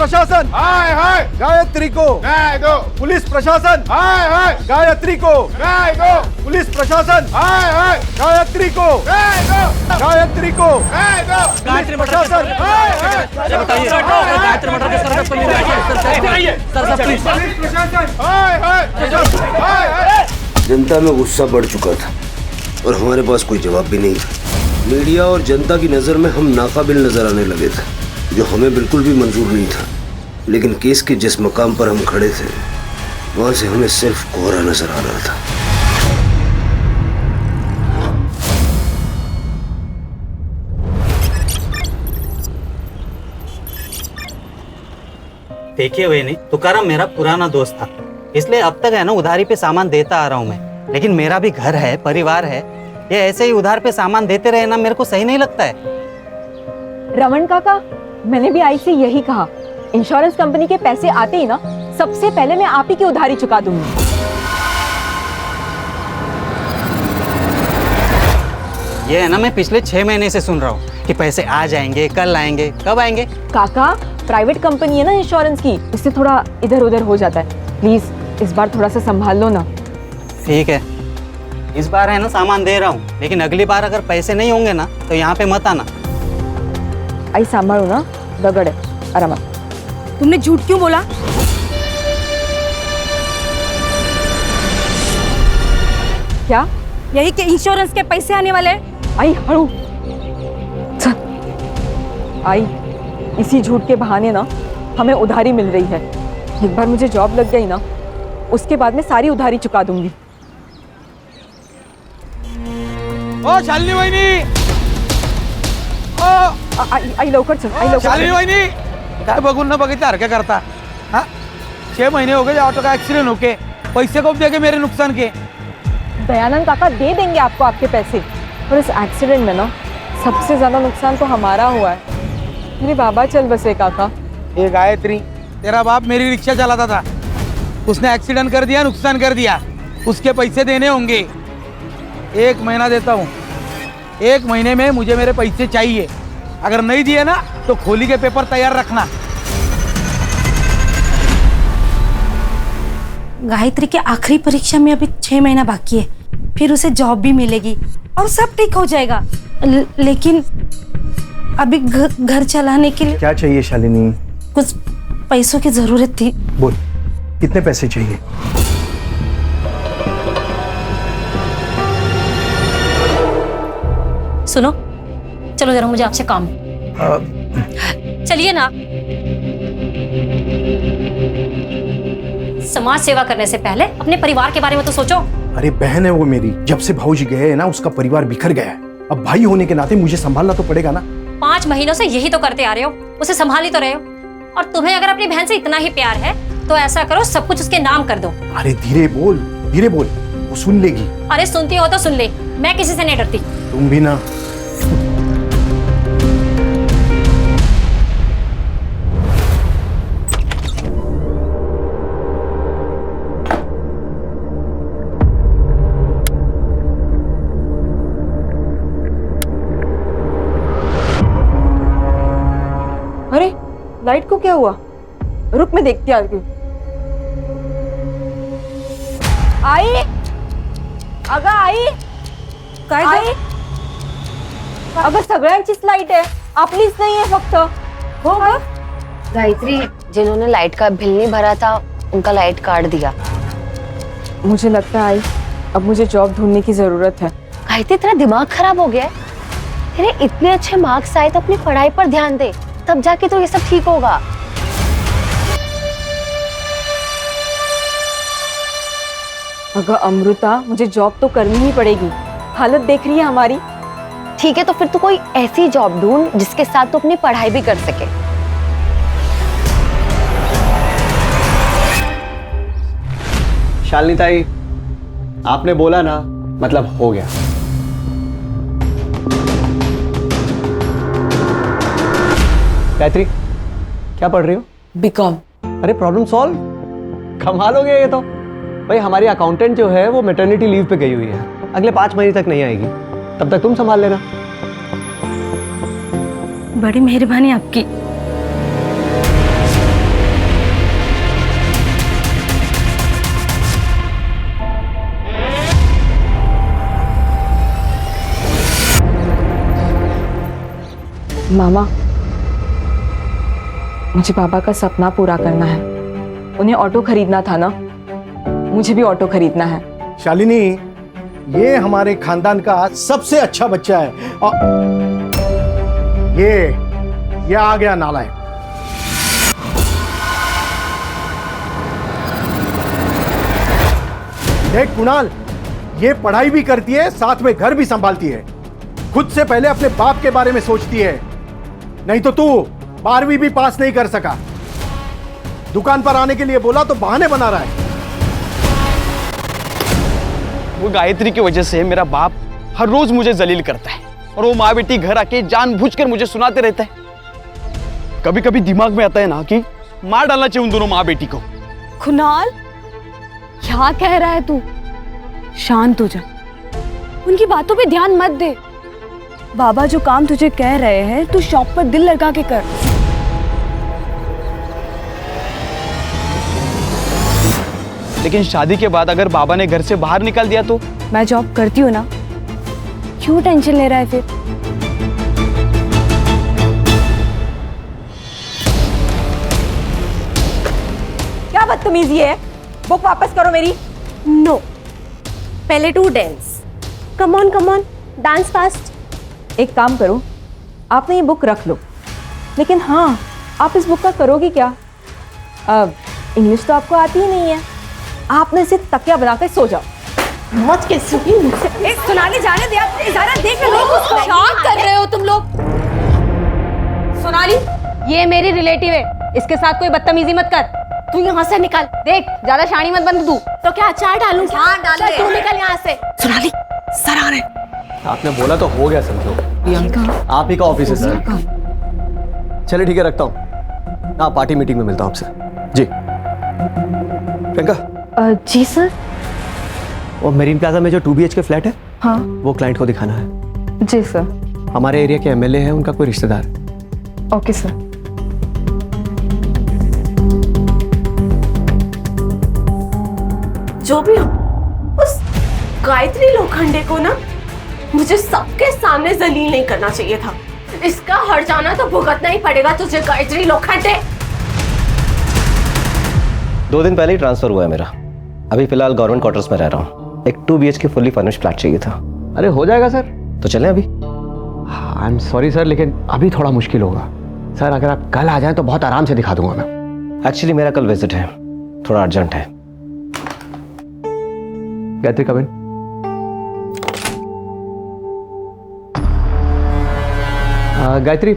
प्रशासन हाय हाय, गायत्री को न्याय दो, पुलिस प्रशासन हाय हाय, गायत्री को न्याय दो, पुलिस प्रशासन हाय हाय, गायत्री को न्याय दो, गायत्री को न्याय दो, पुलिस प्रशासन हाय हाय, गायत्री मटर के सर पे सर प्लीज हाय हाय, हाय हाय। जनता में गुस्सा बढ़ चुका था और हमारे पास कोई जवाब भी नहीं था। मीडिया और जनता की नज़र में हम नाकाबिल नजर आने लगे थे, जो हमें बिल्कुल भी मंजूर नहीं था। लेकिन केस के जिस मकाम पर हम खड़े थे, वहां से हमें सिर्फ कोहरा नजर आ रहा था। देखिए वही नहीं, तुकाराम मेरा पुराना दोस्त था, इसलिए अब तक है ना उधारी पे सामान देता आ रहा हूँ मैं। लेकिन मेरा भी घर है, परिवार है, ये ऐसे ही उधार पे सामान देते रहे ना, मेरे को सही नहीं लगता है। रमन काका, मैंने भी आई से यही कहा, इंश्योरेंस कंपनी के पैसे आते ही ना सबसे पहले मैं आप ही की उधारी चुका दूंगी। ये है ना, मैं पिछले 6 महीने से सुन रहा हूँ कि पैसे आ जाएंगे, कल आएंगे, कब आएंगे। काका, प्राइवेट कंपनी है ना इंश्योरेंस की, इससे थोड़ा इधर उधर हो जाता है। प्लीज इस बार थोड़ा सा संभाल लो ना। ठीक है, इस बार है ना सामान दे रहा हूँ, लेकिन अगली बार अगर पैसे नहीं होंगे ना तो यहाँ पे मत आना। आई संभालो ना, दगड़ है आराम। तुमने झूठ क्यों बोला? क्या? यही के इंश्योरेंस के पैसे आने वाले हैं? आई हड़ू आई, इसी झूठ के बहाने ना हमें उधारी मिल रही है। एक बार मुझे जॉब लग गई ना, उसके बाद मैं सारी उधारी चुका दूंगी। ओ शालिनी वहिनी, ओ आई लवकर चल, आई लवकर शालिनी चल। वहिनी, काय बघून न बघितल्यासारखं करता? हाँ, 6 महीने हो गए ऑटो का एक्सीडेंट होके, पैसे कब देंगे मेरे नुकसान के? दयानंद काका दे देंगे आपको आपके पैसे, और इस एक्सीडेंट में ना सबसे ज्यादा नुकसान तो हमारा हुआ है। मेरे बाबा चल बसे काका। ये गायत्री, तेरा बाप मेरी रिक्शा चलाता था, उसने एक्सीडेंट कर दिया, नुकसान कर दिया, उसके पैसे देने होंगे। 1 महीना देता हूँ, 1 महीने में मुझे मेरे पैसे चाहिए। अगर नहीं दिए ना तो खोली के पेपर तैयार रखना। गायत्री के आखिरी परीक्षा में अभी 6 महीना बाकी है, फिर उसे जॉब भी मिलेगी और सब ठीक हो जाएगा। लेकिन अभी घर चलाने के लिए क्या चाहिए शालिनी? कुछ पैसों की जरूरत थी। बोल, कितने पैसे चाहिए? सुनो, चलो जरा, मुझे आपसे काम है। चलिए ना। समाज सेवा करने से पहले अपने परिवार के बारे में तो सोचो। अरे बहन है वो मेरी, जब से भाऊजी गए हैं ना उसका परिवार बिखर गया है। अब भाई होने के नाते मुझे संभालना तो पड़ेगा ना। 5 महीनों से यही तो करते आ रहे हो, उसे संभाल ही तो रहे हो। और तुम्हें अगर अपनी बहन से इतना ही प्यार है तो ऐसा करो, सब कुछ उसके नाम कर दो। अरे धीरे बोल, वो सुन लेगी। अरे सुनती हो तो सुन ले, मैं किसी से नहीं डरती। तुम भी ना। अरे लाइट को क्या हुआ? रुक, मैं देखती आ रही हूँ। आई, अगं आई, काय आई, अगं सगळ्यांचीच लाईट आहे, आपलीच नाही आहे फक्त। हो गं? गायत्री, जिन्होंने लाइट का बिल नहीं भरा था उनका लाइट काट दिया। मुझे लगता है आई, अब मुझे जॉब ढूंढने की जरूरत है। गायत्री, तेरा दिमाग खराब हो गया है? तेरे इतने अच्छे मार्क्स आए तो अपनी पढ़ाई पर ध्यान दे, तब जाके तो ये सब ठीक होगा। अगर अमृता, मुझे जॉब तो करनी ही पड़ेगी, हालत देख रही है हमारी। ठीक है, तो फिर तू कोई ऐसी जॉब ढूंढ जिसके साथ तू अपनी पढ़ाई भी कर सके। शालिनी ताई, आपने बोला ना, मतलब हो गया। गायत्री, क्या पढ़ रही हो? बीकॉम। अरे प्रॉब्लम सॉल्व, कमाल हो गया ये तो। भाई हमारी अकाउंटेंट जो है वो मैटरनिटी लीव पे गई हुई है, अगले 5 महीने तक नहीं आएगी, तब तक तुम संभाल लेना। बड़ी मेहरबानी आपकी। मामा, मुझे पापा का सपना पूरा करना है। उन्हें ऑटो खरीदना था ना, मुझे भी ऑटो खरीदना है। शालिनी, ये हमारे खानदान का सबसे अच्छा बच्चा है। और ये आ गया नालायक। देख कुणाल, ये पढ़ाई भी करती है, साथ में घर भी संभालती है। खुद से पहले अपने बाप के बारे में सोचती है। नहीं तो तू 12वीं भी पास नहीं कर सका। दुकान पर आने के लिए बोला तो बहाने बना रहा है। वो गायत्री की वजह से मेरा बाप हर रोज मुझे जलील करता है और वो माँ बेटी घर आके जानबूझकर मुझे सुनाते रहता है। कभी कभी दिमाग में आता है ना कि मार डालना चाहिए उन दोनों माँ बेटी को। कुणाल, क्या कह रहा है तू? शांत हो जा, उनकी बातों पे ध्यान मत दे। बाबा जो काम तुझे कह रहे हैं तू शॉप पर दिल लगा के कर। लेकिन शादी के बाद अगर बाबा ने घर से बाहर निकाल दिया तो? मैं जॉब करती हूँ ना, क्यों टेंशन ले रहा है फिर? क्या बदतमीजी है? बुक वापस करो मेरी। नो, पहले टू dance. Come on dance fast. एक काम करो, आपने ये बुक रख लो, लेकिन हाँ, आप इस बुक का करोगी क्या? इंग्लिश तो आपको आती ही नहीं है, आपने इसे तकिया बनाकर सो जाओ। मौत कैसे हुई मुझसे? सोनाली, जाने दे आप, ज़रा देख लो। क्या कर रहे हो तुम लोग? सोनाली, ये मेरी रिलेटिव है, इसके साथ कोई बदतमीजी मत कर। तू यहाँ से निकल। देख, ज्यादा शानी मत बन तू। तो क्या अचार डालूं? हाँ, डाल दे। तू निकल यहाँ से। सोनाली, सर आ रहे। आपने बोला तो हो गया समझो। प्रियंका, आप ही का ऑफिस है सर। चलिए ठीक है, रखता हूँ। हाँ, पार्टी मीटिंग में मिलता हूँ आपसे। जी प्रियंका। जी सर। और मेरीन प्लाजा में जो 2 BHK फ्लैट है, हाँ वो क्लाइंट को दिखाना है। जी सर। हमारे एरिया के MLA है, उनका कोई रिश्तेदार। Okay sir. जो भी हो, उस गायत्री लोखंडे को ना मुझे सबके सामने जलील नहीं करना चाहिए था। इसका हर जाना तो भुगतना ही पड़ेगा तुझे, गायत्री लोखंडे। 2 दिन पहले ही ट्रांसफर हुआ है मेरा। अभी फिलहाल गवर्नमेंट क्वार्टर्स में रह रहा हूँ। एक 2 BHK फुल्ली फर्निश्ड फ्लैट चाहिए था। अरे हो जाएगा सर। तो चलें अभी? आई एम सॉरी सर, लेकिन अभी थोड़ा मुश्किल होगा। सर अगर आप कल आ जाएं तो बहुत आराम से दिखा दूंगा मैं। एक्चुअली मेरा कल विजिट है, थोड़ा अर्जेंट है। गायत्री कम इन। गायत्री,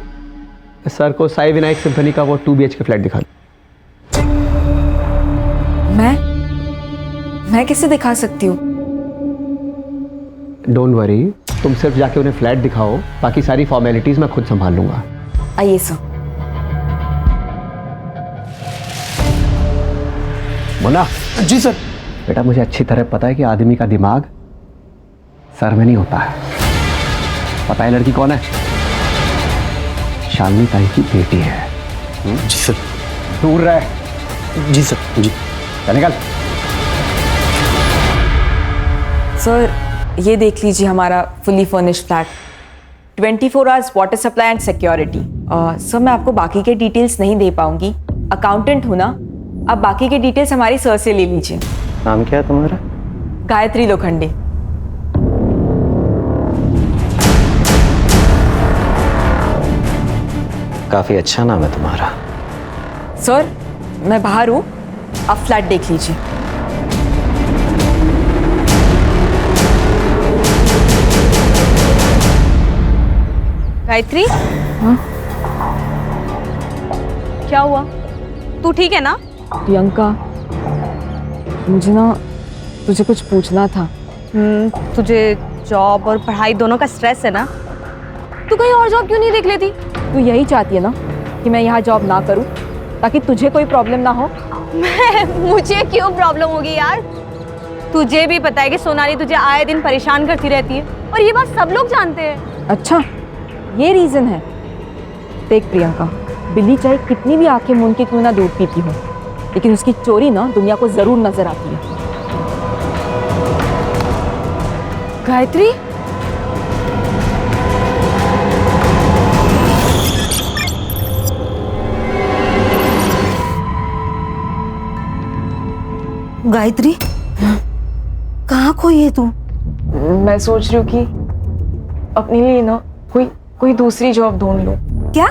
सर को साई विनायक सिम्फनी का वो 2 BHK फ्लैट दिखा। मैं कैसे दिखा सकती हूँ? डोंट वरी, तुम सिर्फ जाके उन्हें फ्लैट दिखाओ, बाकी सारी फॉर्मेलिटीज मैं खुद संभाल लूंगा। आइए सर। मुन्ना। जी सर। बेटा, मुझे अच्छी तरह पता है कि आदमी का दिमाग सर में नहीं होता है। पता है लड़की कौन है? शालिनी ताई की बेटी है। जी सर। दूर रहे। जी सर। जी। चल निकल। सर, ये देख लीजिए हमारा fully furnished flat, 24 hours water supply and security. Sir, मैं आपको बाकी के डिटेल्स नहीं दे पाऊंगी, अकाउंटेंट हूँ ना। आप बाकी के डिटेल्स हमारी सर से ले लीजिए। नाम क्या है तुम्हारा? गायत्री लोखंडे। काफी अच्छा नाम है तुम्हारा। सर, मैं बाहर हूँ, आप फ्लैट देख लीजिए। गायत्री, क्या हुआ? तू ठीक है ना? प्रियंका, मुझे ना तुझे कुछ पूछना था। तुझे जॉब और पढ़ाई दोनों का स्ट्रेस है ना? तू कहीं और जॉब क्यों नहीं देख लेती? तू यही चाहती है ना कि मैं यहाँ जॉब ना करूँ ताकि तुझे कोई प्रॉब्लम ना हो? मुझे क्यों प्रॉब्लम होगी यार? तुझे भी पता है कि सोनाली तुझे आए दिन परेशान करती रहती है और ये बात सब लोग जानते हैं। अच्छा, ये रीजन है। देख प्रियंका, बिल्ली चाहे कितनी भी आंखें मूंद के क्यों ना दूध पीती हो, लेकिन उसकी चोरी ना दुनिया को जरूर नजर आती है। गायत्री, गायत्री, कहाँ खोई है तू? मैं सोच रही हूँ कि अपने लिए ना कोई दूसरी जॉब ढूंढ लूं। क्या?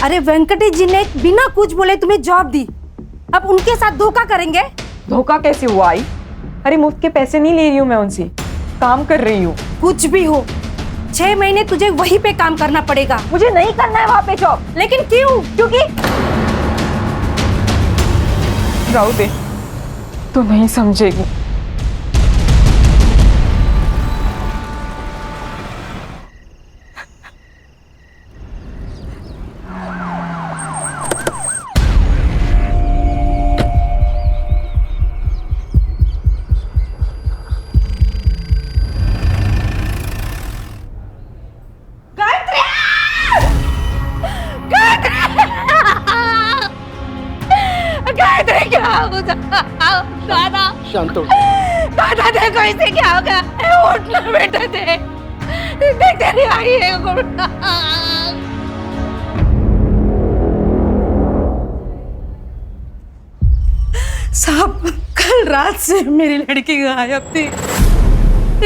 अरे वेंकटेश जी ने बिना कुछ बोले तुम्हें जॉब दी, अब उनके साथ धोखा करेंगे? धोखा कैसे हुआ आई? अरे मुफ्त के पैसे नहीं ले रही हूँ मैं उनसे, काम कर रही हूँ। कुछ भी हो, 6 महीने तुझे वहीं पे काम करना पड़ेगा। मुझे नहीं करना है वहाँ पे जॉब। लेकिन क्यों? क्योंकि राहु दे, तो नहीं समझेगी। शांत हो। दादा देखो इसे क्या हो गया? उठना बेटा, देख तेरी आई है। साहब, कल रात से मेरी लड़की गायब थी,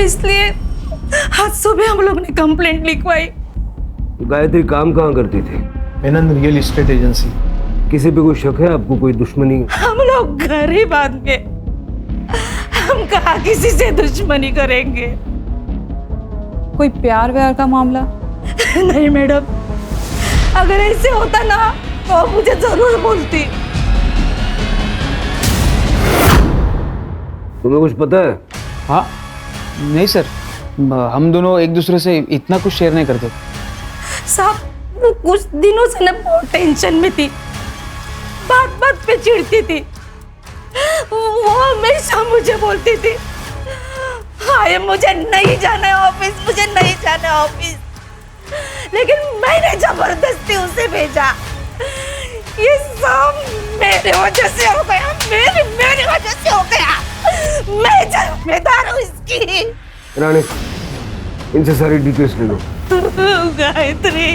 इसलिए आज सुबह हम लोग ने कंप्लेंट लिखवाई। गायत्री काम कहाँ करती थी? Menon real estate agency. किसी पे कोई शक है आपको? कोई दुश्मनी? हम लोग घर ही बांध के, हम कहाँ किसी से दुश्मनी करेंगे? कोई प्यार व्यार का मामला? नहीं मैडम, अगर ऐसे होता ना तो मुझे जरूर बोलती। तुम्हें कुछ पता है? हाँ नहीं सर, हम दोनों एक दूसरे से इतना कुछ शेयर नहीं करते। साहब, वो कुछ दिनों से ना बहुत टेंशन में थी, बात बात पे चिढ़ती थी। वो हमेशा मुझे बोलती थी, हाय मुझे नहीं जाना है ऑफिस, मुझे नहीं जाना है ऑफिस, लेकिन मैंने जबरदस्ती उसे भेजा। ये सब मेरे वजह से हो गया, मेरी वजह से हो गया। मैं जिम्मेदार हूँ इसकी। रानी, इनसे सारी डिटेल्स ले लो। गायत्री,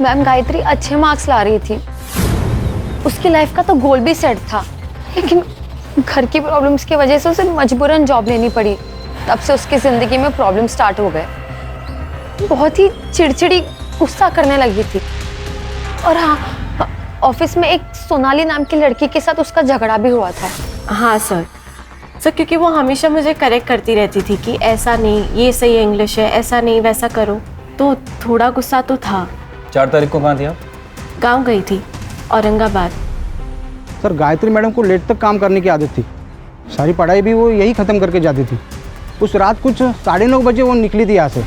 मैम गायत्री अच्छे मार्क्स ला रही थी, उसकी लाइफ का तो गोल भी सेट था, लेकिन घर की प्रॉब्लम्स की वजह से उसे मजबूरन जॉब लेनी पड़ी। तब से उसकी जिंदगी में प्रॉब्लम स्टार्ट हो गए। बहुत ही चिड़चिड़ी, गुस्सा करने लगी थी। और हाँ, ऑफिस में एक सोनाली नाम की लड़की के साथ उसका झगड़ा भी हुआ था। हाँ सर, क्योंकि वो हमेशा मुझे करेक्ट करती रहती थी कि ऐसा नहीं, ये सही इंग्लिश है, ऐसा नहीं वैसा करो, तो थोड़ा गुस्सा तो था। 4 तारीख को कहाँ थी आप? गांव गई थी, औरंगाबाद। सर, गायत्री मैडम को लेट तक काम करने की आदत थी, सारी पढ़ाई भी वो यही ख़त्म करके जाती थी। उस रात कुछ 9:30 बजे वो निकली थी यहाँ से,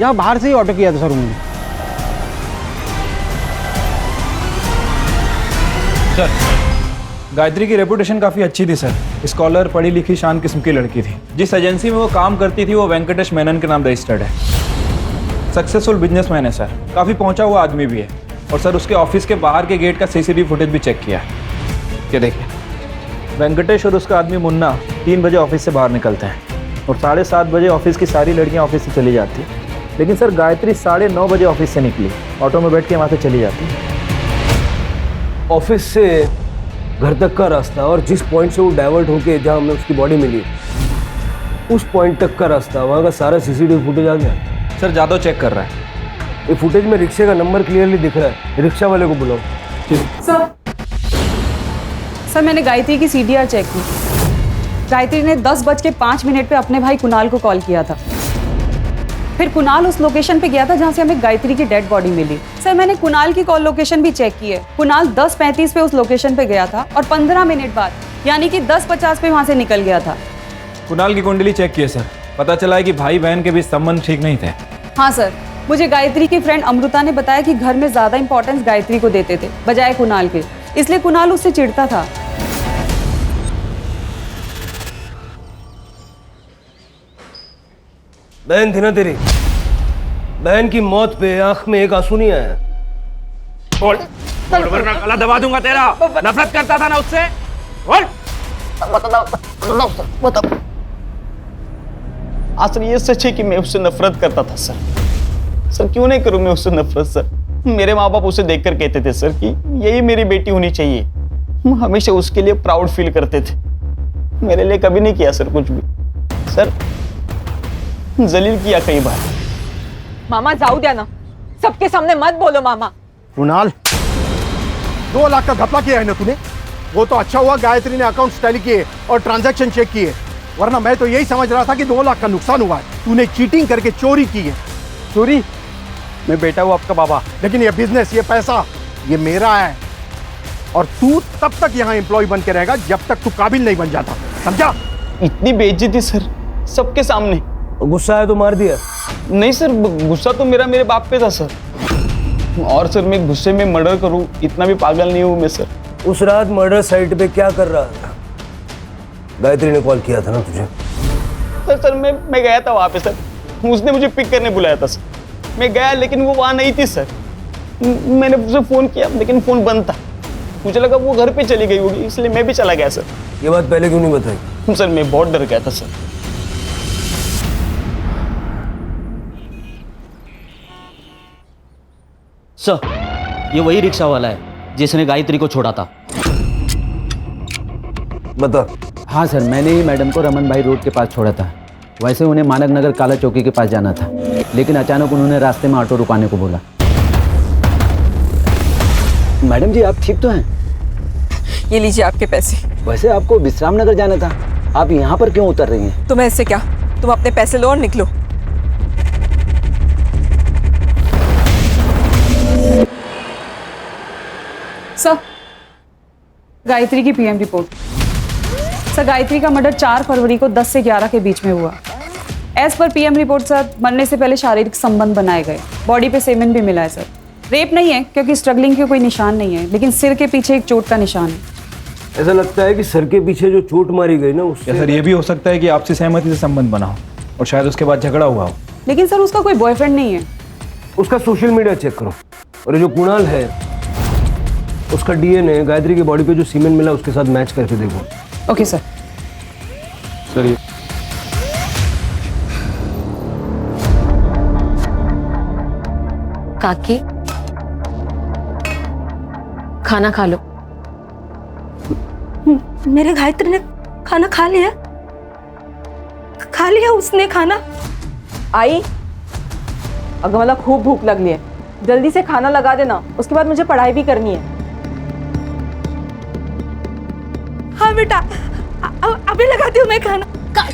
यहाँ बाहर से ही ऑटो किया था सर उन्होंने। सर, गायत्री की रेपुटेशन काफ़ी अच्छी थी सर, स्कॉलर, पढ़ी लिखी, शान किस्म की लड़की थी। जिस एजेंसी में वो काम करती थी वो वेंकटेश मेनन के नाम रजिस्टर्ड है। सक्सेसफुल बिजनेसमैन है सर, काफ़ी पहुंचा हुआ आदमी भी है। और सर, उसके ऑफिस के बाहर के गेट का CCTV फुटेज भी चेक किया है। ये देखिए, वेंकटेश और उसका आदमी मुन्ना 3 बजे ऑफिस से बाहर निकलते हैं और 7:30 बजे ऑफिस की सारी लड़कियां ऑफिस से चली जाती हैं। लेकिन सर, गायत्री 9:30 बजे ऑफिस से निकली, ऑटो में बैठ के वहाँ से चली जाती है। ऑफिस से घर तक का रास्ता और जिस पॉइंट से वो डाइवर्ट होके जहाँ हमें उसकी बॉडी मिली, उस पॉइंट तक का रास्ता, वहाँ का सारा CCTV फुटेज आ गया। सर, जादव चेक कर रहा है। ये फुटेज में रिक्शे का नंबर क्लियरली दिख रहा है। रिक्शा वाले को बुलाओ। सर, मैंने गायत्री की CDR चेक की। गायत्री ने 10:05 पे अपने भाई कुणाल को कॉल किया था। फिर कुणाल उस लोकेशन पे गया था जहाँ से हमें गायत्री की डेड बॉडी मिली। सर, मैंने कुणाल की कॉल लोकेशन भी चेक की है। कुणाल 10:35 पे उस लोकेशन पे गया था और 15 मिनट बाद यानी कि 10:50 पे वहाँ से निकल गया था। कुणाल की कुंडली चेक किए सर, पता चला है कि भाई बहन के बीच संबंध ठीक नहीं थे। हाँ सर, मुझे गायत्री की फ्रेंड अमृता ने बताया कि घर में ज्यादा इंपॉर्टेंस गायत्री को देते थे बजाय कुणाल के, इसलिए कुणाल उससे चिढ़ता था। बहन थी ना तेरी, बहन की मौत पे आंख में एक आंसू नहीं आया। बोल, वरना गला दबा दूंगा तेरा। नफरत करता था ना उससे, बोल। बताओ। सर, ये सच है कि मैं उससे नफरत करता था सर। सर, क्यों नहीं करूं मैं उससे नफरत सर? मेरे माँ बाप उसे देखकर कहते थे सर कि यही मेरी बेटी होनी चाहिए। हम हमेशा उसके लिए प्राउड फील करते थे। मेरे लिए कभी नहीं किया सर कुछ भी। सर जलील किया कई बार। मामा जाऊ द्या ना, सबके सामने मत बोलो मामा। कुणाल, 2 लाख का घपला किया है ना तूने? वो तो अच्छा हुआ गायत्री ने अकाउंट टैली किए और ट्रांजैक्शन चेक किए, वरना मैं तो यही समझ रहा था कि 2 लाख का नुकसान हुआ है। तूने चीटिंग करके चोरी की है। चोरी? मैं बेटा हूँ आपका बाबा। लेकिन ये बिजनेस, ये पैसा, ये मेरा है, और तू तब तक यहाँ एम्प्लॉय बन के रहेगा जब तक तू काबिल नहीं बन जाता, समझा? इतनी बेइज्जती सर, सबके सामने। गुस्सा है तो मार दिया? नहीं सर, गुस्सा तो मेरे बाप पे था सर। और सर मैं गुस्से में मर्डर करूं इतना भी पागल नहीं हूं मैं सर। उस रात मर्डर साइट पे क्या कर रहा था? गायत्री ने कॉल किया था ना तुझे? सर मैं गया था वहां पे सर, उसने मुझे पिक करने बुलाया था सर। मैं गया लेकिन वो वहां नहीं थी सर। मैंने उसे फोन किया लेकिन फोन बंद था। मुझे लगा वो घर पे चली गई होगी, इसलिए मैं भी चला गया सर। ये बात पहले क्यों नहीं बताई? सर मैं बहुत डर गया था सर। सर ये वही रिक्शा वाला है जिसने गायत्री को छोड़ा था। बता। हाँ सर, मैंने ही मैडम को रमन भाई रोड के पास छोड़ा था। वैसे उन्हें मानक नगर काला चौकी के पास जाना था, लेकिन अचानक उन्होंने रास्ते में ऑटो रुकाने को बोला। मैडम जी आप ठीक तो हैं? ये लीजिए आपके पैसे। वैसे आपको विश्राम नगर जाना था, आप यहाँ पर क्यों उतर रही हैं? तुम्हें इससे क्या, तुम अपने पैसे लो और निकलो। सर, गायत्री की पीएम रिपोर्ट। सर, गायत्री का मर्डर 4 फरवरी को 10 से 11 के बीच में हुआ। As per PM report sir, मरने से पहले शारीरिक संबंध बनाए गए। बॉडी पे सेमेन भी मिला है सर। रेप नहीं है क्योंकि स्ट्रगलिंग के कोई निशान नहीं है, लेकिन सिर के पीछे एक चोट का निशान है। ऐसा लगता है कि सर के पीछे जो चोट मारी गई ना उससे। या सर ये भी हो सकता है कि आपसी सहमति से संबंध बना हो और शायद उसके बाद झगड़ा हुआ हो। लेकिन सर उसका कोई बॉयफ्रेंड नहीं है। उसका सोशल मीडिया चेक करो, और ये जो कुणाल है उसका डीएनए गायत्री की बॉडी पे जो सीमेन मिला उसके साथ मैच करके देखो। Okay sir. सर काकी खाना खा लो। मेरे गायत्री ने खाना खा लिया? खा लिया उसने खाना? आई, अगर मतलब खूब भूख लग रही है, जल्दी से खाना लगा देना, उसके बाद मुझे पढ़ाई भी करनी है। हाँ बेटा, अभी लगाती हूँ मैं खाना।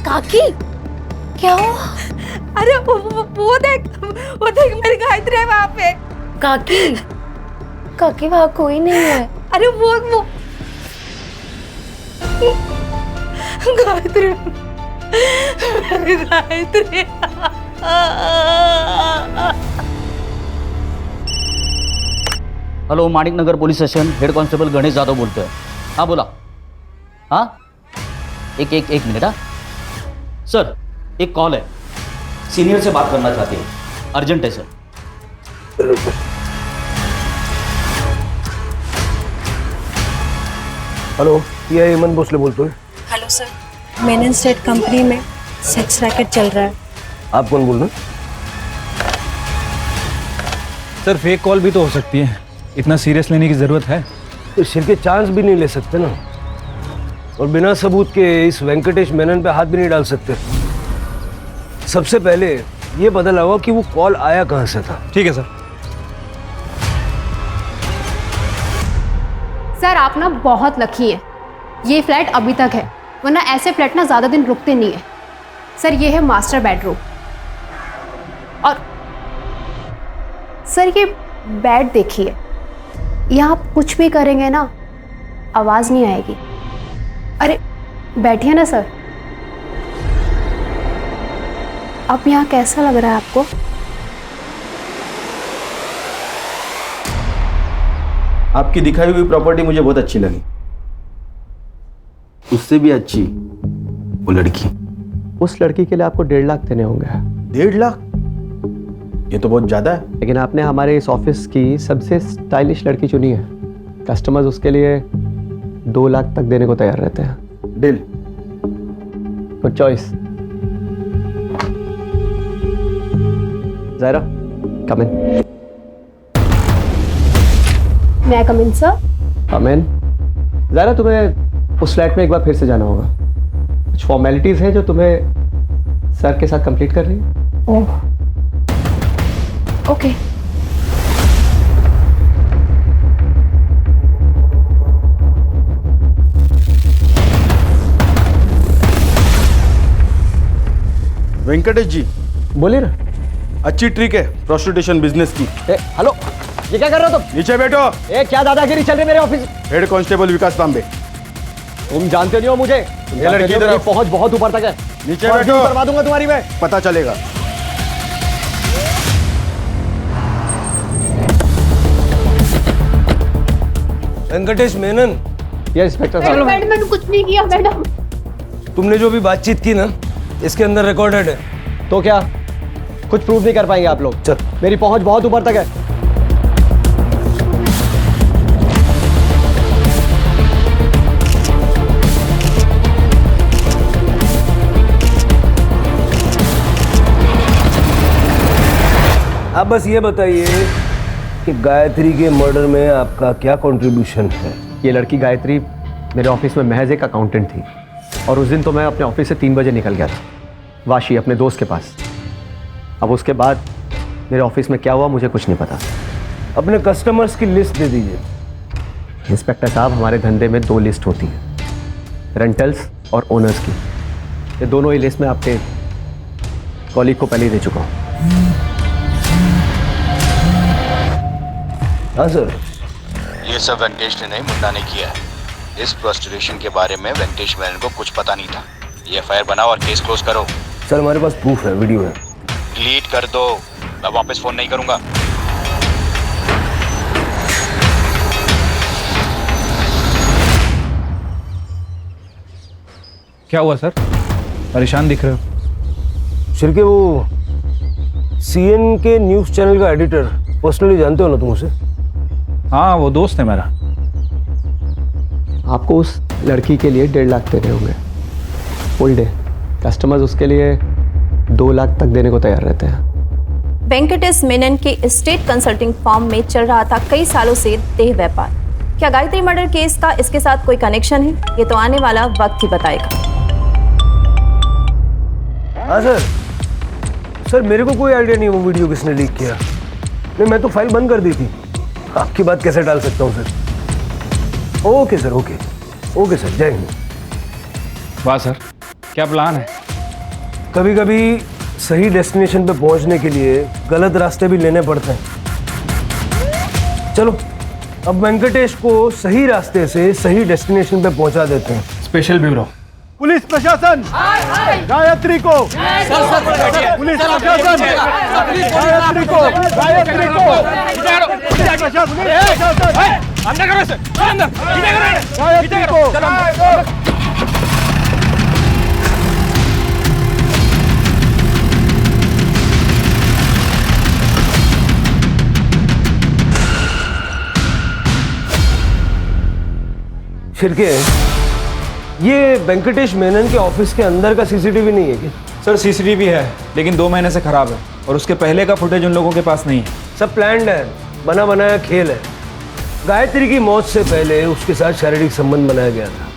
काकी क्या हुआ? अरे वो देख मेरी गायत्री है वहाँ पे। काकी वहाँ कोई नहीं है। अरे वो गायत्री, मेरी Gayatri. Hello, Manik Nagar police station, head constable Ganesh Yadav बोलते हैं। हाँ बोला। हाँ एक मिनट। हाँ सर, एक कॉल है, सीनियर से बात करना चाहती हूँ, अर्जेंट है सर। हेलो, ये हेमंत भोसले बोलते हैं। Hello sir, Menon state company में सेक्स रैकेट चल रहा है। आप कौन बोल रहे हैं? सर फेक कॉल भी तो हो सकती है, इतना सीरियस लेने की जरूरत है? तो सिर के चांस भी नहीं ले सकते ना, और बिना सबूत के इस वेंकटेश मेनन पे हाथ भी नहीं डाल सकते। सबसे पहले ये पता लगाओ कि वो कॉल आया कहां से था। ठीक है सर। सर आप ना बहुत लकी है, ये फ्लैट अभी तक है, वरना ऐसे फ्लैट ना ज़्यादा दिन रुकते नहीं है। सर ये है मास्टर बेडरूम, और सर ये बेड देखिए, यहाँ आप कुछ भी करेंगे ना आवाज़ नहीं आएगी। अरे बैठिए ना सर। अब यहाँ कैसा लग रहा है आपको? आपकी दिखाई हुई प्रॉपर्टी मुझे बहुत अच्छी लगी, उससे भी अच्छी वो लड़की। उस लड़की के लिए आपको 1.5 लाख देने होंगे। 1.5 लाख? ये तो बहुत ज्यादा है। लेकिन आपने हमारे इस ऑफिस की सबसे स्टाइलिश लड़की चुनी है, कस्टमर्स उसके लिए 2 लाख तक देने को तैयार रहते हैं। Deal. Good choice. Zaira, come in. मैं I come in sir? Amen, ज़रा तुम्हें उस फ्लैट में एक बार फिर से जाना होगा। कुछ फॉर्मेलिटीज़ हैं जो तुम्हें सर के साथ कंप्लीट करनी है। ओह, ओके। वेंकटेश जी, बोलिए ना। अच्छी ट्रिक है प्रोस्टिट्यूशन बिजनेस की। हेलो, ये क्या कर रहे हो तुम? नीचे बैठो। क्या दादागिरी चल रही है मेरे ऑफिस? हेड कांस्टेबल विकास तांबे। तुम जानते नहीं हो मुझे। ये लड़की मेरी पहुंच बहुत ऊपर तक है। नीचे बैठो, करवा दूंगा तुम्हारी मैं। पता चलेगा। वेंकटेश मेनन। ये इंस्पेक्टर साहब। मैडम, मैंने कुछ नहीं किया मैडम। तुमने जो भी बातचीत की ना, इसके अंदर रिकॉर्डेड है। तो क्या कुछ प्रूव नहीं कर पाएंगे आप लोग? चल, मेरी पहुंच बहुत ऊपर तक है। आप बस ये बताइए कि गायत्री के मर्डर में आपका क्या कंट्रीब्यूशन है? ये लड़की गायत्री मेरे ऑफिस में महज एक अकाउंटेंट थी, और उस दिन तो मैं अपने ऑफिस से 3 बजे निकल गया था वाशी अपने दोस्त के पास। अब उसके बाद मेरे ऑफिस में क्या हुआ मुझे कुछ नहीं पता। अपने कस्टमर्स की लिस्ट दे दीजिए। इंस्पेक्टर साहब, हमारे धंधे में 2 लिस्ट होती है, रेंटल्स और ओनर्स की। ये दोनों ही लिस्ट में आपके कॉलीग को पहले ही दे चुका हूँ। हाँ सर। ये सब वेंकटेश ने नहीं, मुन्ना ने किया है। इस प्रोस्टिट्यूशन के बारे में वेंकटेश मेनन को कुछ पता नहीं था। ये एफआईआर बनाओ और केस क्लोज करो। सर, हमारे पास प्रूफ है, वीडियो है। डिलीट कर दो, मैं वापस फोन नहीं करूंगा। क्या हुआ सर? परेशान दिख रहे हो। शिरके, वो सीएन के न्यूज़ चैनल का एडिटर पर्सनली जानते हो ना तुम उसे? हाँ, वो दोस्त है मेरा। आपको उस लड़की के लिए 1.5 लाख देने होंगे फुल डे। कस्टमर्स उसके लिए 2 लाख तक देने को तैयार रहते हैं। वेंकटेश मेनन के स्टेट कंसल्टिंग फर्म में चल रहा था कई सालों से देह व्यापार। क्या गायत्री मर्डर केस का इसके साथ कोई कनेक्शन है? ये तो आने वाला वक्त ही बताएगा। हाँ सर। सर, मेरे को कोई आइडिया नहीं वो वीडियो किसने लीक किया। नहीं, मैं तो फाइल बंद कर दी थी। आपकी बात कैसे डाल सकता हूँ sir? Okay sir, okay sir, जय हिंद। वाह सर, क्या प्लान है? कभी कभी सही डेस्टिनेशन पे पहुंचने के लिए गलत रास्ते भी लेने पड़ते हैं। चलो, अब वेंकटेश को सही रास्ते से सही डेस्टिनेशन पे पहुंचा देते हैं। स्पेशल ब्यूरो, पुलिस प्रशासन, गायत्री को, पुलिस प्रशासन, गायत्री को, अंदर करो इसे, अंदर, गायत्री को। शिरके, ये वेंकटेश मेनन के ऑफिस के अंदर का सीसीटीवी नहीं है क्या? सर, सीसीटीवी है, लेकिन 2 महीने से खराब है और उसके पहले का फुटेज उन लोगों के पास नहीं है। सब प्लान्ड है, बना बनाया खेल है। गायत्री की मौत से पहले उसके साथ शारीरिक संबंध बनाया गया था।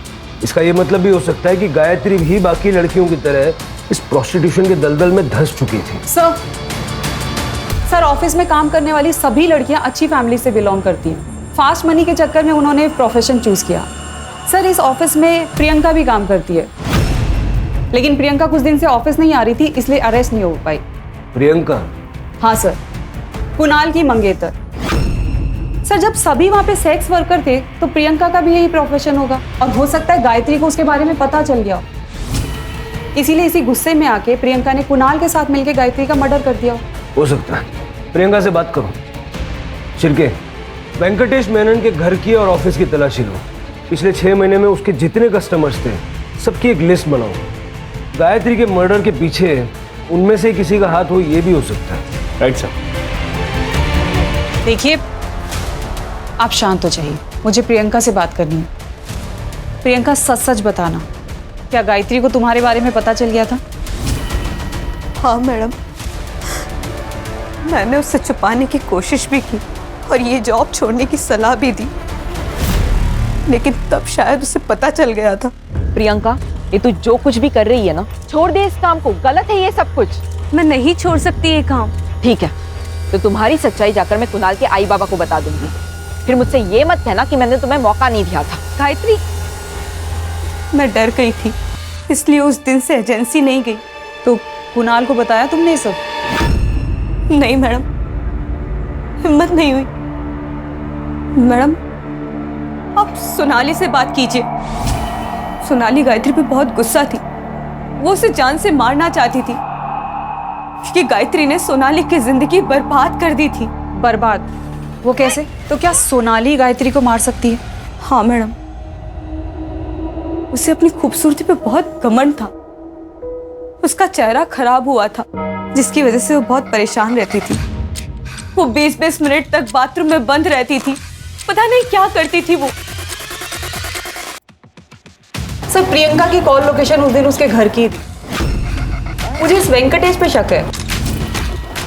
इसका ये मतलब भी हो सकता है कि गायत्री भी बाकी लड़कियों की तरह इस प्रोस्टिट्यूशन के दलदल में धंस चुकी थी। सर, ऑफिस में काम करने वाली सभी लड़कियां अच्छी फैमिली से बिलोंग करती हैं। फास्ट मनी के चक्कर में उन्होंने प्रोफेशन चूज किया। सर, इस ऑफिस में प्रियंका भी काम करती है, लेकिन प्रियंका कुछ दिन से ऑफिस नहीं आ रही थी, इसलिए अरेस्ट नहीं हो पाई। प्रियंका? हाँ सर, कुणाल की मंगेतर। सर, जब सभी वहाँ पे सेक्स वर्कर थे तो प्रियंका का भी यही प्रोफेशन होगा, और हो सकता है गायत्री को उसके बारे में पता चल गया हो। इसीलिए इसी गुस्से में आके प्रियंका ने कुणाल के साथ मिलकर गायत्री का मर्डर कर दिया हो सकता है। प्रियंका से बात करो। शिरके, वेंकटेश मेनन के घर की और ऑफिस की तलाशी लो। पिछले 6 महीने में उसके जितने कस्टमर्स थे सबकी एक लिस्ट बनाओ। गायत्री के मर्डर के पीछे उनमें से किसी का हाथ हो, ये भी हो सकता है। Right sir. देखिए, आप शांत हो जाइए, मुझे प्रियंका से बात करनी है। प्रियंका, सच सच बताना, क्या गायत्री को तुम्हारे बारे में पता चल गया था? हाँ मैडम, मैंने उससे छुपाने की कोशिश भी की, और ये जॉब छोड़ने की सलाह भी दी, लेकिन तब शायद उसे पता चल गया था। प्रियंका, ये तू जो कुछ भी कर रही है ना, छोड़ दे इस काम को। गलत है ये सब कुछ। मैं नहीं छोड़ सकती ये काम। ठीक है, तो तुम्हारी सच्चाई जाकर मैं कुणाल के आई बाबा को बता दूंगी। फिर मुझसे ये मत कहना कि मैंने तुम्हें मौका नहीं दिया था। गायत्री, मैं डर गई थी, इसलिए उस दिन से एजेंसी नहीं गई। तो कुणाल को बताया तुमने ये सब? नहीं मैडम, हिम्मत नहीं हुई। मैडम, आप सोनाली से बात कीजिए। सोनाली गायत्री पे बहुत गुस्सा थी, वो उसे जान से मारना चाहती थी, क्योंकि गायत्री ने सोनाली की जिंदगी बर्बाद कर दी थी। बर्बाद? वो कैसे? तो क्या सोनाली गायत्री को मार सकती है? हाँ मैडम, उसे अपनी खूबसूरती पे बहुत घमंड था। उसका चेहरा खराब हुआ था, जिसकी वजह से वो बहुत परेशान रहती थी। वो 20-20 मिनट तक बाथरूम में बंद रहती थी, पता नहीं क्या करती थी वो। सर, प्रियंका की कॉल लोकेशन उस दिन उसके घर की थी। मुझे इस वेंकटेश पे शक है।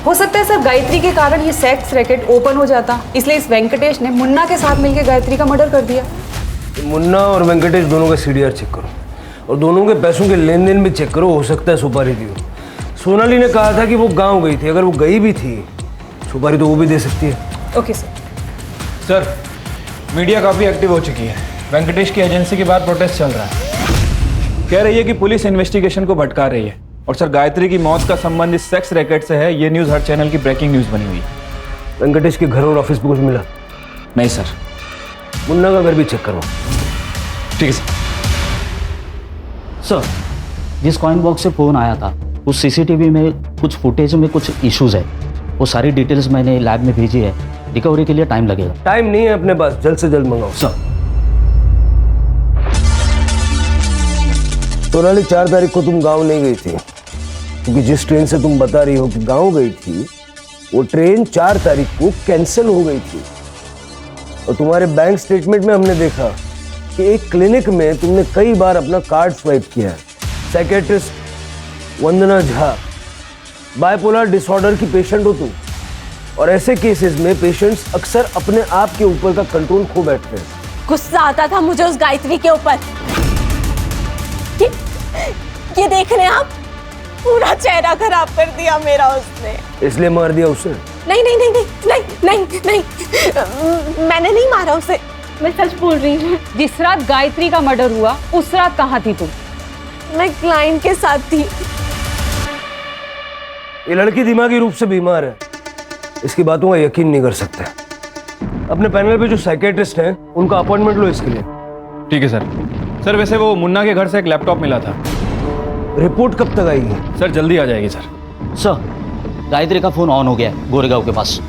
हो सकता है सर गायत्री के कारण ये सेक्स रैकेट ओपन हो जाता, इसलिए इस वेंकटेश ने मुन्ना के साथ मिलकर गायत्री का मर्डर कर दिया। मुन्ना और वेंकटेश दोनों का सीडीआर चेक करो और दोनों के पैसों के लेन देन भी चेक करो। हो सकता है सुपारी दी हो। सोनाली ने कहा था कि वो गांव गई थी। अगर वो गई भी थी, सुपारी तो वो भी दे सकती है। Okay sir. सर, मीडिया काफ़ी एक्टिव हो चुकी है। वेंकटेश की एजेंसी के बाद प्रोटेस्ट चल रहा है। कह रही है कि पुलिस इन्वेस्टिगेशन को भटका रही है। और सर, गायत्री की मौत का संबंध इस सेक्स रैकेट से है। ये न्यूज़ हर चैनल की ब्रेकिंग न्यूज़ बनी हुई है। वेंकटेश के घर और ऑफिस पे कुछ मिला? नहीं सर। मुन्ना का घर भी चेक करो। ठीक है सर। सर, जिस कॉइन बॉक्स से फ़ोन आया था, उस सीसीटीवी में कुछ फुटेज में कुछ इश्यूज है। वो सारी डिटेल्स मैंने लैब में भेजी है। रिकवरी के लिए टाइम लगेगा। टाइम नहीं है अपने पास, जल्द से जल्द मंगाओ। सर, सोनाली 4 तारीख को तुम गांव नहीं गई थी, क्योंकि जिस ट्रेन से तुम बता रही हो कि गांव गई थी, वो ट्रेन 4 तारीख को कैंसिल हो गई थी। और तुम्हारे बैंक स्टेटमेंट में हमने देखा कि एक क्लिनिक में तुमने कई बार अपना कार्ड स्वाइप किया है। साइकेट्रिस्ट वंदना झा, बाइपोलर डिसऑर्डर की पेशेंट हो तुम, और ऐसे केसेस में पेशेंट्स अक्सर अपने आप के ऊपर का कंट्रोल खो बैठते हैं। गुस्सा आता था मुझे उस गायत्री के ऊपर। ये देख रहे हैं आप, पूरा चेहरा खराब कर दिया मेरा उसने। इसलिए मार दिया उसे? नहीं नहीं नहीं नहीं नहीं नहीं नहीं, मैंने नहीं मारा उसे, मैं सच बोल रही हूँ। जिस रात गायत्री का मर्डर हुआ, उस रात कहाँ थी तुम? मैं क्लाइंट के साथ थी। ये लड़की दिमागी रूप से बीमार है, इसकी बातों का यकीन नहीं कर सकते। अपने पैनल पे जो साइकेट्रिस्ट हैं, उनका अपॉइंटमेंट लो इसके लिए। ठीक है सर। सर, वैसे वो मुन्ना के घर से एक लैपटॉप मिला था। रिपोर्ट कब तक आएगी? सर, जल्दी आ जाएगी सर। सर, गायत्री का फोन ऑन हो गया है गोरेगांव के पास।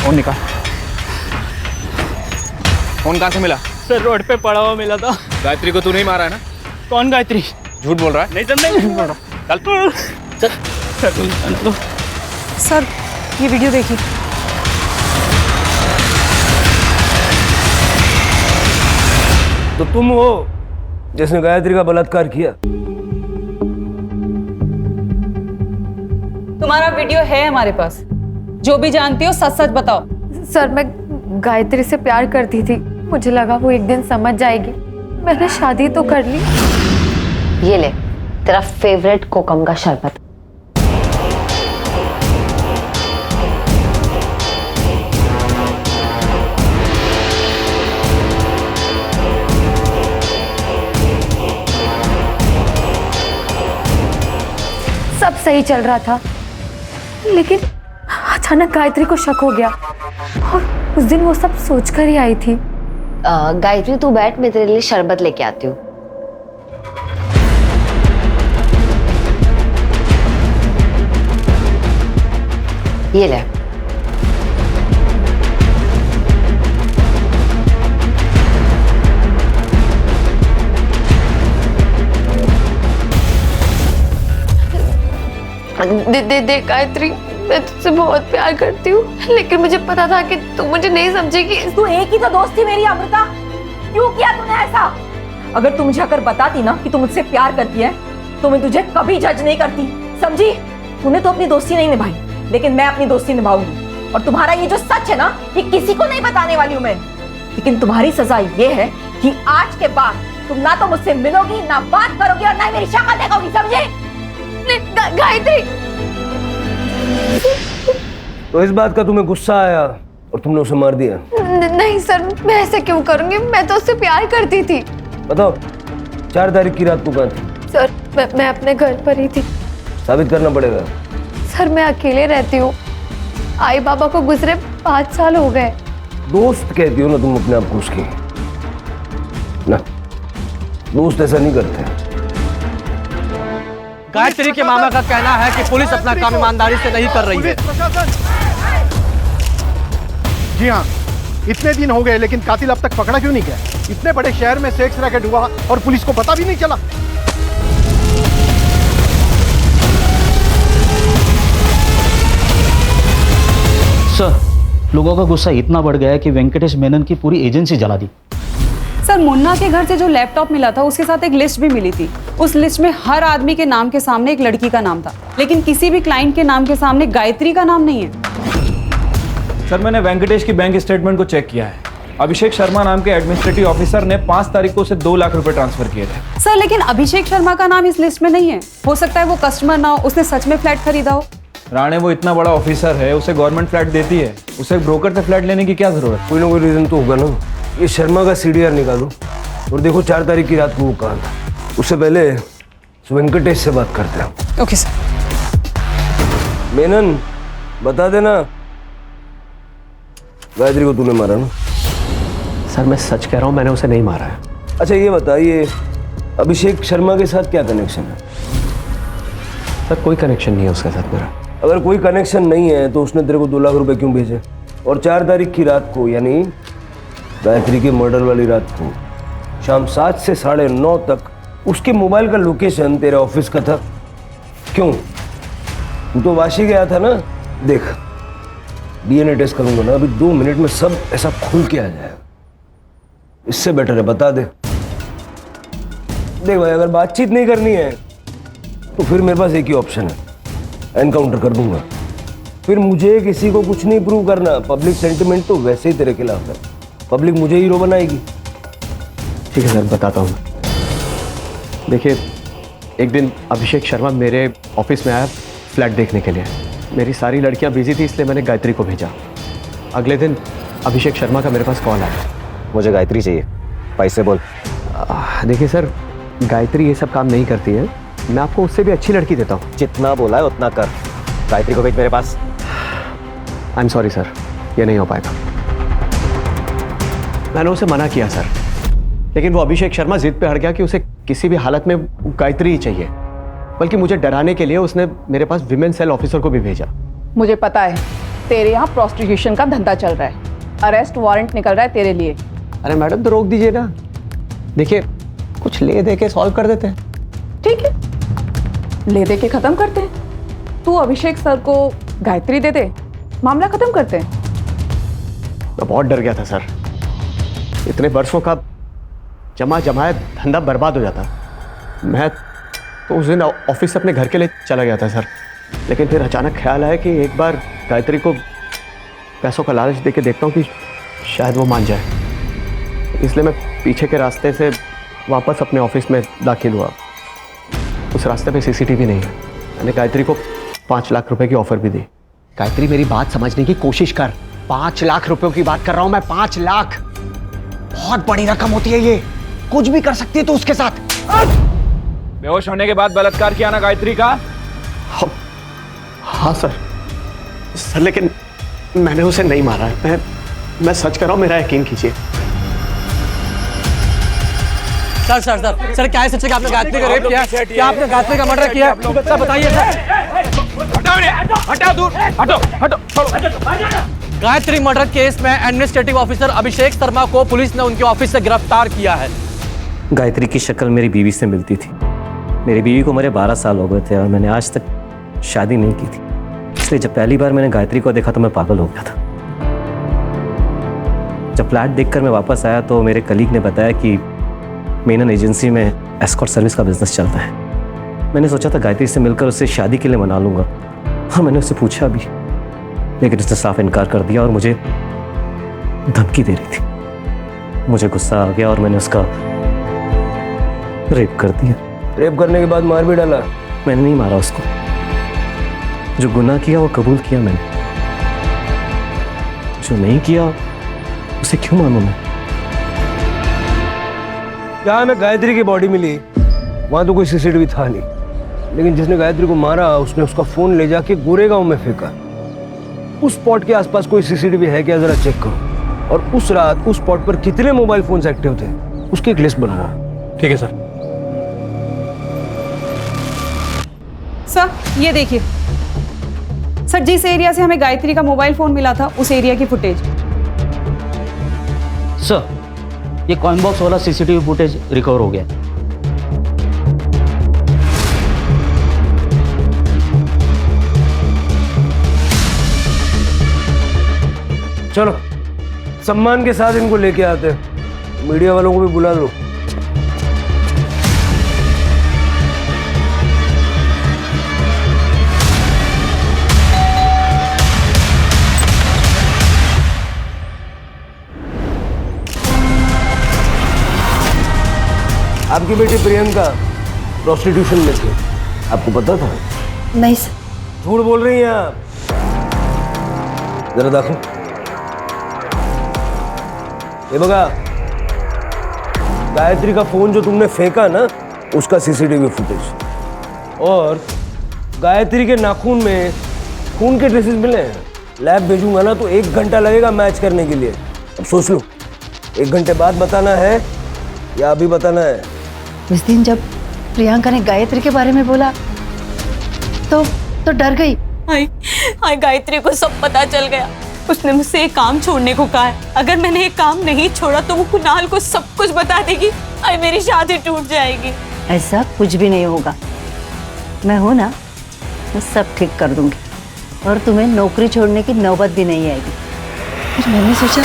फोन निकाल। फोन कहाँ से मिला? सर, रोड पे पड़ा हुआ मिला था। गायत्री को तू नहीं मारा है ना? कौन गायत्री? झूठ बोल रहा है? नहीं सर, नहीं झूठ बोल रहा। चल सर, सर, ये वीडियो देखिए। तो तुम हो जिसने गायत्री का बलात्कार किया? तुम्हारा वीडियो है हमारे पास। जो भी जानती हो सच सच बताओ। सर, मैं गायत्री से प्यार करती थी। मुझे लगा वो एक दिन समझ जाएगी। मैंने शादी तो कर ली। ये ले तेरा फेवरेट कोकम का शरबत। सब सही चल रहा था, लेकिन अचानक गायत्री को शक हो गया और उस दिन वो सब सोचकर ही आई थी। गायत्री तू बैठ, मैं तेरे लिए शरबत लेके आती हूँ। ये ले। दे गायत्री, मैं तुझसे बहुत प्यार करती हूँ, लेकिन मुझे पता था कि तू मुझे नहीं समझेगी। तू एक ही तो दोस्त थी मेरी अमृता, क्यों किया तूने ऐसा? अगर तू मुझे अगर बताती ना कि तू मुझसे प्यार करती है तो मैं तुझे कभी जज नहीं करती, समझी? तूने तो अपनी दोस्ती नहीं निभाई, लेकिन मैं अपनी दोस्ती निभाऊंगी। और तुम्हारा ये जो सच है ना, ये किसी को नहीं बताने वाली हूँ मैं। लेकिन तुम्हारी सजा ये है कि आज के बाद तुम ना तो मुझसे मिलोगी, ना बात करोगी और ना ही मेरी शक्ल देखोगी, समझे? गायत्री, तो इस बात का तुम्हें गुस्सा आया और तुमने उसे मार दिया? नहीं सर, मैं ऐसे क्यों करूंगी? मैं तो उससे प्यार करती थी। बताओ, 4 तारीख की रात को कहाँ थी? सर, मैं अपने घर पर ही थी। साबित करना पड़ेगा। सर, मैं अकेले रहती हूँ। आई बाबा को गुजरे 5 साल हो गए। दोस्त कहती हो ना तुम अपने आप को उसकी? ना, दोस्त ऐसा नहीं करते। गायत्री के मामा का कहना है कि पुलिस अपना काम ईमानदारी से नहीं कर रही है। जी हाँ, इतने दिन हो गए लेकिन कातिल अब तक पकड़ा क्यों नहीं गया? इतने बड़े शहर में सेक्स रैकेट हुआ और पुलिस को पता भी नहीं चला। सर, लोगों का गुस्सा इतना बढ़ गया है कि वेंकटेश मेनन की पूरी एजेंसी जला दी। सर, मुन्ना के घर से जो लैपटॉप मिला था उसके साथ एक लिस्ट भी मिली थी। उस लिस्ट में हर आदमी के नाम के सामने एक लड़की का नाम था, लेकिन किसी भी क्लाइंट के नाम के सामने गायत्री का नाम नहीं है। सर, मैंने वेंकटेश की बैंक स्टेटमेंट को चेक किया है। अभिषेक शर्मा नाम के एडमिनिस्ट्रेटिव ऑफिसर ने 5 तारीख को उसे 2 लाख रुपए ट्रांसफर किए थे। सर, लेकिन अभिषेक शर्मा का नाम इस लिस्ट में नहीं है। हो सकता है वो कस्टमर ना हो, उसने सच में फ्लैट खरीदा हो। राणे, वो इतना बड़ा ऑफिसर है, उसे गवर्नमेंट फ्लैट देती है, उसे ब्रोकर से फ्लैट लेने की क्या जरूरत? कोई ना कोई रीजन तो होगा ना। ये शर्मा का CDR निकालो और देखो 4 तारीख की रात को वो कहाँ था। उससे पहले वेंकटेश से बात करते हैं। Okay sir. मेनन, बता देना गायत्री को तूने मारा ना? सर, मैं सच कह रहा हूँ, मैंने उसे नहीं मारा है। अच्छा ये बता, ये अभिषेक शर्मा के साथ क्या कनेक्शन है? सर, कोई कनेक्शन नहीं है उसके साथ मेरा। अगर कोई कनेक्शन नहीं है तो उसने तेरे को 2 लाख रुपए क्यों भेजे? और 4 तारीख की रात को, यानी गायत्री के मर्डर वाली रात को, शाम 7 से 9:30 तक उसके मोबाइल का लोकेशन तेरे ऑफिस का था। क्यों? तू तो वाशी गया था ना? देख, DNA टेस्ट करूंगा ना, अभी 2 मिनट में सब ऐसा खुल के आ जाएगा। इससे बेटर है बता दे। देख भाई, अगर बातचीत नहीं करनी है तो फिर मेरे पास एक ही ऑप्शन है, एनकाउंटर कर दूंगा। फिर मुझे किसी को कुछ नहीं प्रूव करना। पब्लिक सेंटिमेंट तो वैसे ही तेरे खिलाफ है, पब्लिक मुझे हीरो बनाएगी। ठीक है सर, बताता हूँ। देखिए, एक दिन अभिषेक शर्मा मेरे ऑफिस में आया फ्लैट देखने के लिए। मेरी सारी लड़कियां बिजी थी, इसलिए मैंने गायत्री को भेजा। अगले दिन अभिषेक शर्मा का मेरे पास कॉल आया। मुझे गायत्री चाहिए, पैसे बोल। देखिए सर, गायत्री ये सब काम नहीं करती है, मैं आपको उससे भी अच्छी लड़की देता हूँ। जितना बोला है उतना कर। गायत्री को भेज मेरे पास। आई एम सॉरी सर, ये नहीं हो पाएगा। मैंने उसे मना किया सर, लेकिन वो अभिषेक शर्मा जिद पे अड़ गया कि उसे किसी भी हालत में गायत्री ही चाहिए। बल्कि मुझे डराने के लिए उसने मेरे पास विमेन सेल ऑफिसर को भी भेजा। मुझे पता है तेरे यहाँ प्रोस्टिट्यूशन का धंधा चल रहा है, अरेस्ट वारंट निकल रहा है तेरे लिए। अरे मैडम, तो रोक दीजिए ना। देखिए, कुछ ले दे के सॉल्व कर देते हैं। ठीक है, ले दे के खत्म करते हैं। तू अभिषेक सर को गायत्री दे दे, मामला खत्म करते हैं। मैं बहुत डर गया था सर, इतने वर्षों का जमा जमाया धंधा बर्बाद हो जाता। मैं तो उस दिन ऑफिस से अपने घर के लिए चला गया था सर, लेकिन फिर अचानक ख्याल आया कि एक बार गायत्री को पैसों का लालच देके देखता हूँ कि शायद वो मान जाए। इसलिए मैं पीछे के रास्ते से वापस अपने ऑफिस में दाखिल हुआ। उस रास्ते पे CCTV नहीं है। मैंने गायत्री को 5 लाख रुपए की ऑफर भी दी। गायत्री, मेरी बात समझने की कोशिश कर। 5 लाख रुपयों की बात कर रहा हूँ मैं। 5 लाख बहुत बड़ी रकम होती है, ये कुछ भी कर सकती है तो उसके साथ। बेहोश होने के बाद बलात्कार किया ना गायत्री का? हाँ सर, लेकिन मैंने उसे नहीं मारा है। मैं सच कर रहा हूँ, मेरा यकीन कीजिए। सर क्या है सच? आपने गायत्री का रेप किया? क्या आपने गायत्री का मर्डर किया? बताइए सर। हटाओ दूर, हटो हटो गायत्री मर्डर केस में एडमिनिस्ट्रेटिव ऑफिसर अभिषेक शर्मा को पुलिस ने उनके ऑफिस से गिरफ्तार किया है। गायत्री की शक्ल मेरी बीवी से मिलती थी। मेरी बीवी को मेरे 12 साल हो गए थे और मैंने आज तक शादी नहीं की थी। इसलिए जब पहली बार मैंने गायत्री को देखा तो मैं पागल हो गया था। जब फ्लैट देखकर मैं वापस आया तो मेरे कलीग ने बताया कि मेनन एजेंसी में एस्कॉर्ट सर्विस का बिजनेस चलता है। मैंने सोचा था गायत्री से मिलकर उससे शादी के लिए मना लूंगा और मैंने उससे पूछा भी, लेकिन उसने साफ इनकार कर दिया और मुझे धमकी दे रही थी। मुझे गुस्सा आ गया और मैंने उसका रेप कर दिया। रेप करने के बाद मार भी डाला? मैंने नहीं मारा उसको। जो गुनाह किया वो कबूल किया मैंने, जो नहीं किया उसे क्यों मानूं मैं? क्या में गायत्री की बॉडी मिली, वहां तो कोई सीसीटीवी था नहीं, लेकिन जिसने गायत्री को मारा उसने उसका फोन ले जाके गोरेगांव में फेंका। उस स्पॉट के आसपास कोई सीसीटीवी है क्या, जरा चेक करो। और उस रात उस स्पॉट पर कितने मोबाइल फोन्स एक्टिव थे उसकी एक लिस्ट बनवाओ। ठीक है सर। सर ये देखिए सर, जिस एरिया से हमें गायत्री का मोबाइल फोन मिला था उस एरिया की फुटेज। सर ये कॉइन बॉक्स वाला सीसीटीवी फुटेज रिकवर हो गया। चलो सम्मान के साथ इनको लेके आते हैं। मीडिया वालों को भी बुला लो। आपकी बेटी प्रियंका प्रोस्टिट्यूशन में थी, आपको पता था? नहीं सर। झूठ बोल रही हैं आप। जरा देखो, ये बगा गायत्री का फोन जो तुमने फेंका ना उसका सीसीटीवी फुटेज, और गायत्री के नाखून में खून के ट्रेसेस मिले हैं। लैब भेजूंगा ना तो 1 घंटा लगेगा मैच करने के लिए। अब सोच लो, 1 घंटे बाद बताना है या अभी बताना है? उस दिन जब प्रियंका ने गायत्री के बारे में बोला तो डर गई। हाय गायत्री को सब पता चल गया। उसने मुझसे एक काम छोड़ने को कहा है। अगर मैंने एक काम नहीं छोड़ा तो वो कुणाल को सब कुछ बता देगी और मेरी शादी टूट जाएगी। ऐसा कुछ भी नहीं होगा, मैं हूं ना, मैं सब ठीक कर दूंगी और तुम्हें नौकरी छोड़ने की नौबत भी नहीं आएगी। फिर मैंने सोचा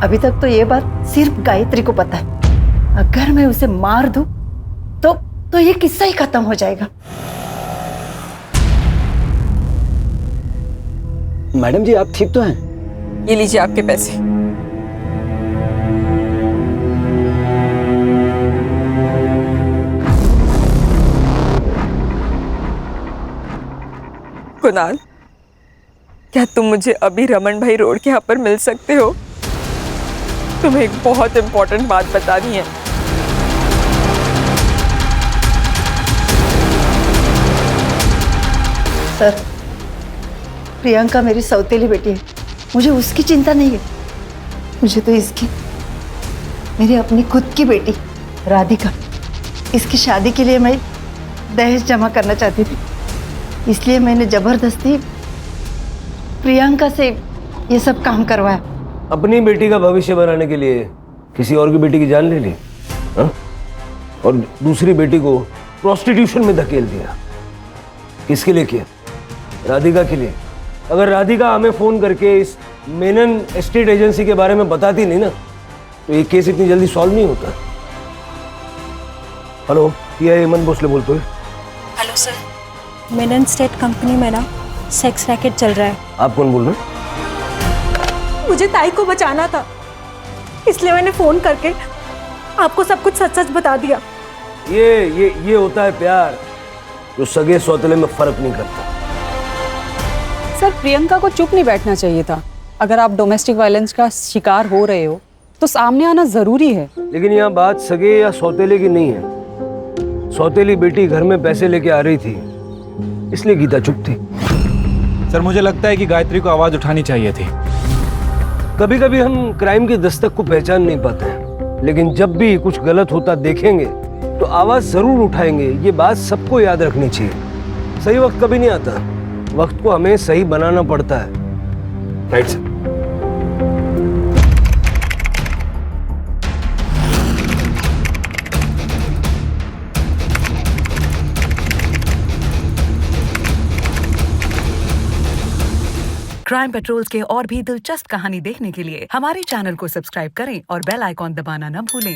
अभी तक तो ये बात सिर्फ गायत्री को पता है, अगर मैं उसे मार दूं तो ये किस्सा ही खत्म हो जाएगा। मैडम जी आप ठीक तो हैं? ये लीजिए आपके पैसे। कुणाल, क्या तुम मुझे अभी रमन भाई रोड के यहाँ पर मिल सकते हो? तुम्हें एक बहुत इंपॉर्टेंट बात बतानी है। सर, प्रियंका मेरी सौतेली बेटी है, मुझे उसकी चिंता नहीं है। मुझे तो इसकी, मेरी अपनी खुद की बेटी राधिका, इसकी शादी के लिए मैं दहेज जमा करना चाहती थी, इसलिए मैंने जबरदस्ती प्रियंका से ये सब काम करवाया। अपनी बेटी का भविष्य बनाने के लिए किसी और की बेटी की जान ले ली, हाँ? और दूसरी बेटी को प्रोस्टिट्यूशन में धकेल दिया। किसके लिए किया? राधिका के लिए। अगर राधिका हमें फोन करके इस मेनन एस्टेट एजेंसी के बारे में बताती नहीं ना तो ये केस इतनी जल्दी सॉल्व नहीं होता। हेलो, ये हेमंत भोसले बोलते हैं। Hello sir, Menon state company में ना सेक्स रैकेट चल रहा है। आप कौन बोल रहे हैं? मुझे ताई को बचाना था, इसलिए मैंने फोन करके आपको सब कुछ सच सच बता दिया। ये होता है प्यार, जो सगे सौतेले में फर्क नहीं करता। सर, प्रियंका को चुप नहीं बैठना चाहिए था। अगर आप डोमेस्टिक वायलेंस का शिकार हो रहे हो तो सामने आना जरूरी है। लेकिन यहाँ बात सगे या सौतेले की नहीं है। सौतेली बेटी घर में पैसे लेके आ रही थी, इसलिए गीता चुप थी। सर, मुझे लगता है कि गायत्री को आवाज उठानी चाहिए थी। कभी कभी हम क्राइम की दस्तक को पहचान नहीं पाते हैं, लेकिन जब भी कुछ गलत होता देखेंगे तो आवाज जरूर उठाएंगे। ये बात सबको याद रखनी चाहिए। सही वक्त कभी नहीं आता, वक्त को हमें सही बनाना पड़ता है। Right sir. क्राइम पेट्रोल्स के और भी दिलचस्प कहानी देखने के लिए हमारे चैनल को सब्सक्राइब करें और बेल आइकॉन दबाना न भूलें।